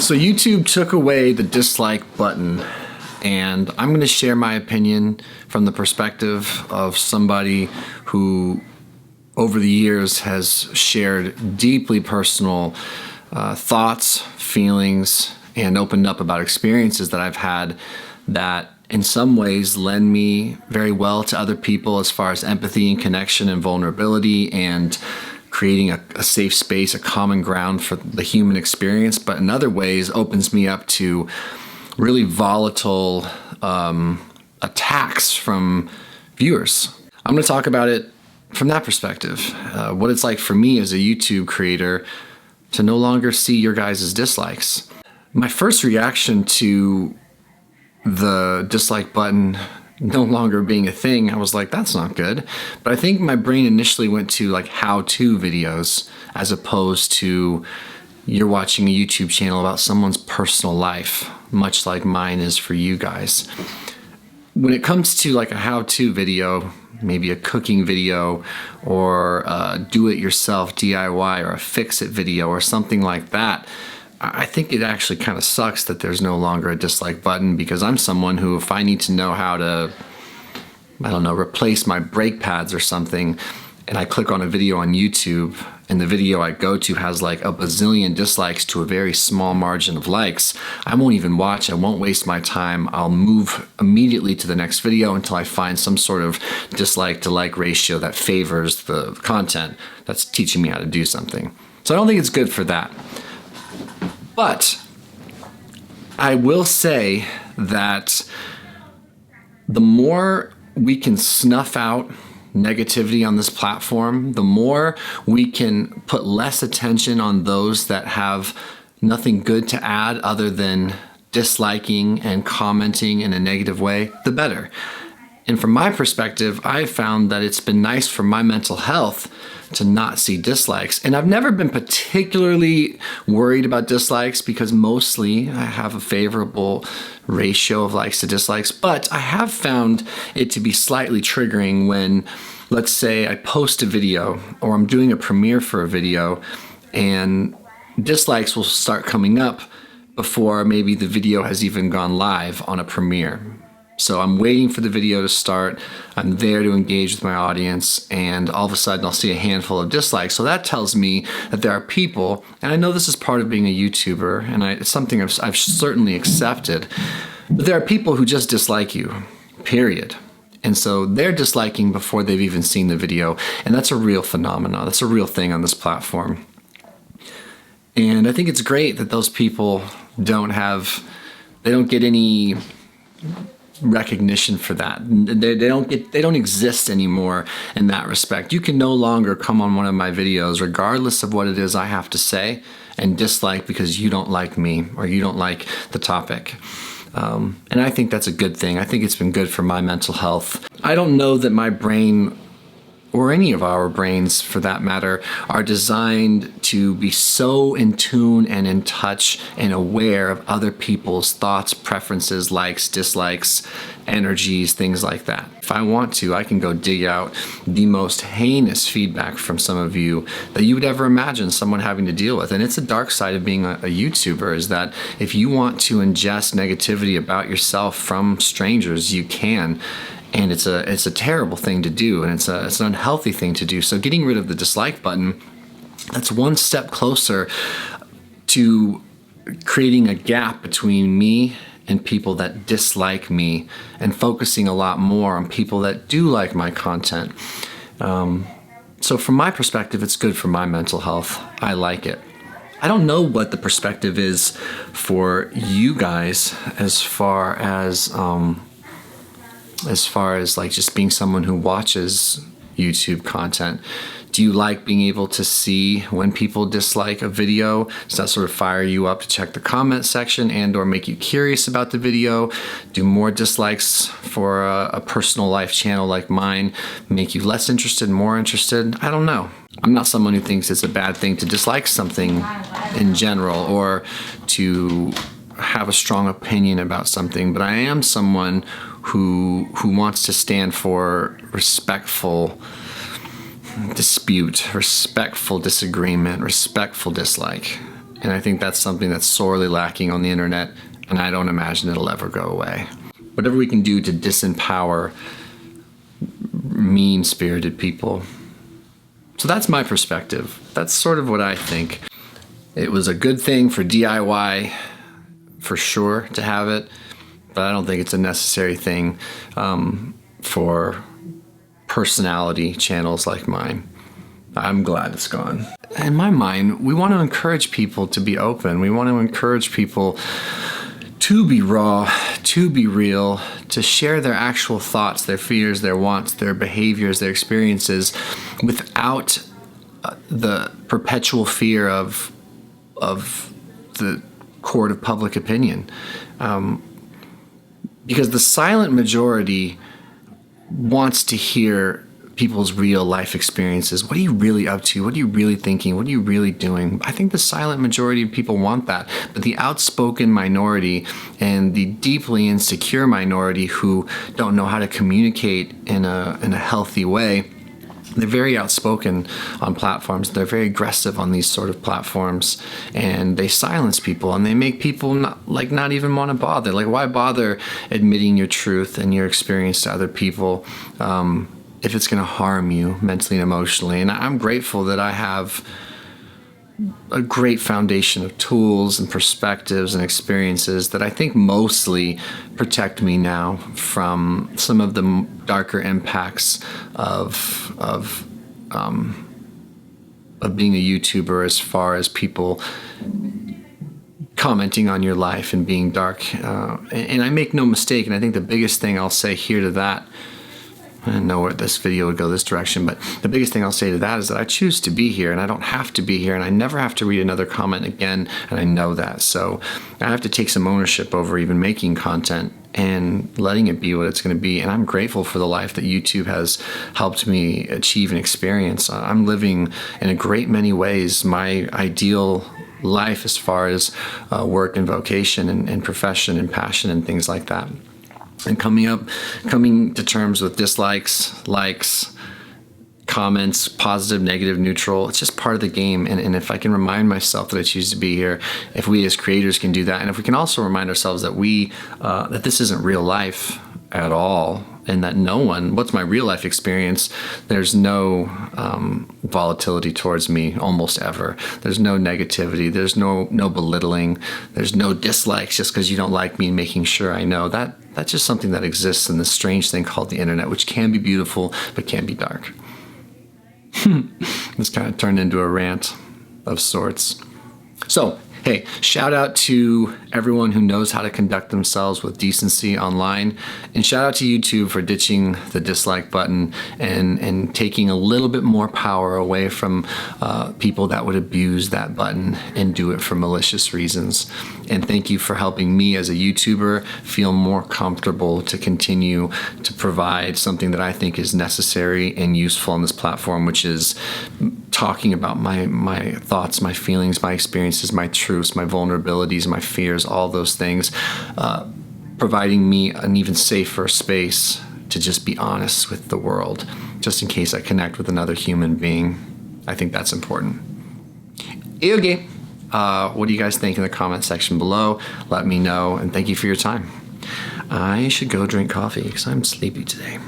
So YouTube took away the dislike button, and I'm going to share my opinion from the perspective of somebody who over the years has shared deeply personal thoughts, feelings, and opened up about experiences that I've had that in some ways lend me very well to other people as far as empathy and connection and vulnerability and creating a safe space, a common ground for the human experience, but in other ways opens me up to really volatile attacks from viewers. I'm going to talk about it from that perspective, what it's like for me as a YouTube creator to no longer see your guys' dislikes. My first reaction to the dislike button no longer being a thing, I was like, that's not good. But I think my brain initially went to like how-to videos as opposed to you're watching a YouTube channel about someone's personal life, much like mine is for you guys. When it comes to like a how-to video, maybe a cooking video or a do-it-yourself DIY or a fix-it video or something like that, I think it actually kind of sucks that there's no longer a dislike button, because I'm someone who, if I need to know how to, I don't know, replace my brake pads or something, and I click on a video on YouTube and the video I go to has like a bazillion dislikes to a very small margin of likes, I won't even watch, I won't waste my time. I'll move immediately to the next video until I find some sort of dislike to like ratio that favors the content that's teaching me how to do something. So I don't think it's good for that. But I will say that the more we can snuff out negativity on this platform, the more we can put less attention on those that have nothing good to add other than disliking and commenting in a negative way, the better. And from my perspective, I've found that it's been nice for my mental health to not see dislikes. And I've never been particularly worried about dislikes because mostly I have a favorable ratio of likes to dislikes, but I have found it to be slightly triggering when, let's say, I post a video or I'm doing a premiere for a video and dislikes will start coming up before maybe the video has even gone live on a premiere. So I'm waiting for the video to start, I'm there to engage with my audience, and all of a sudden I'll see a handful of dislikes. So that tells me that there are people, and I know this is part of being a YouTuber, and it's something I've certainly accepted, but there are people who just dislike you, period. And so they're disliking before they've even seen the video, and that's a real phenomenon. That's a real thing on this platform. And I think it's great that those people don't get any recognition for that. They don't exist anymore in that respect. You can no longer come on one of my videos, regardless of what it is I have to say, and dislike because you don't like me or you don't like the topic. And I think that's a good thing. I think it's been good for my mental health. I don't know that my brain, or any of our brains for that matter, are designed to be so in tune and in touch and aware of other people's thoughts, preferences, likes, dislikes, energies, things like that. If I want to, I can go dig out the most heinous feedback from some of you that you would ever imagine someone having to deal with. And it's a dark side of being a YouTuber, is that if you want to ingest negativity about yourself from strangers, you can. And it's a terrible thing to do, and it's an unhealthy thing to do. So getting rid of the dislike button, that's one step closer to creating a gap between me and people that dislike me, and focusing a lot more on people that do like my content. So from my perspective, it's good for my mental health. I like it. I don't know what the perspective is for you guys as far as like just being someone who watches YouTube content. Do you like being able to see when people dislike a video? Does that sort of fire you up to check the comment section and or make you curious about the video? Do more dislikes for a personal life channel like mine make you less interested, more interested? I don't know. I'm not someone who thinks it's a bad thing to dislike something in general or to have a strong opinion about something, but I am someone who wants to stand for respectful dispute, respectful disagreement, respectful dislike. And I think that's something that's sorely lacking on the internet, and I don't imagine it'll ever go away. Whatever we can do to disempower mean-spirited people. So that's my perspective. That's sort of what I think. It was a good thing for DIY, for sure, to have it, but I don't think it's a necessary thing for personality channels like mine. I'm glad it's gone. In my mind, we want to encourage people to be open. We want to encourage people to be raw, to be real, to share their actual thoughts, their fears, their wants, their behaviors, their experiences, without the perpetual fear of the court of public opinion. Because the silent majority wants to hear people's real life experiences. What are you really up to? What are you really thinking? What are you really doing? I think the silent majority of people want that, but the outspoken minority and the deeply insecure minority who don't know how to communicate in a healthy way, they're very outspoken on platforms. They're very aggressive on these sort of platforms, and they silence people, and they make people not even want to bother. Like, why bother admitting your truth and your experience to other people if it's going to harm you mentally and emotionally? And I'm grateful that I have a great foundation of tools and perspectives and experiences that I think mostly protect me now from some of the darker impacts of being a YouTuber, as far as people commenting on your life and being dark. And I make no mistake, and I think the biggest thing I'll say here to that, I didn't know where this video would go this direction, but the biggest thing I'll say to that is that I choose to be here, and I don't have to be here, and I never have to read another comment again, and I know that. So I have to take some ownership over even making content and letting it be what it's going to be. And I'm grateful for the life that YouTube has helped me achieve and experience. I'm living in a great many ways my ideal life as far as work and vocation and profession and passion and things like that. And coming to terms with dislikes, likes, comments, positive, negative, neutral, it's just part of the game. And if I can remind myself that I choose to be here, if we as creators can do that, and if we can also remind ourselves that that this isn't real life at all, and that what's my real life experience, there's no volatility towards me almost ever. There's no negativity, there's no belittling, there's no dislikes just because you don't like me, and making sure I know that that's just something that exists in this strange thing called the internet, which can be beautiful but can be dark. This kind of turned into a rant of sorts. So, hey, shout out to everyone who knows how to conduct themselves with decency online, and shout out to YouTube for ditching the dislike button and taking a little bit more power away from people that would abuse that button and do it for malicious reasons. And thank you for helping me as a YouTuber feel more comfortable to continue to provide something that I think is necessary and useful on this platform, which is talking about my thoughts, my feelings, my experiences, my truths, my vulnerabilities, my fears, all those things, providing me an even safer space to just be honest with the world, just in case I connect with another human being. I think that's important. Okay. What do you guys think in the comment section below? Let me know, and thank you for your time. I should go drink coffee because I'm sleepy today.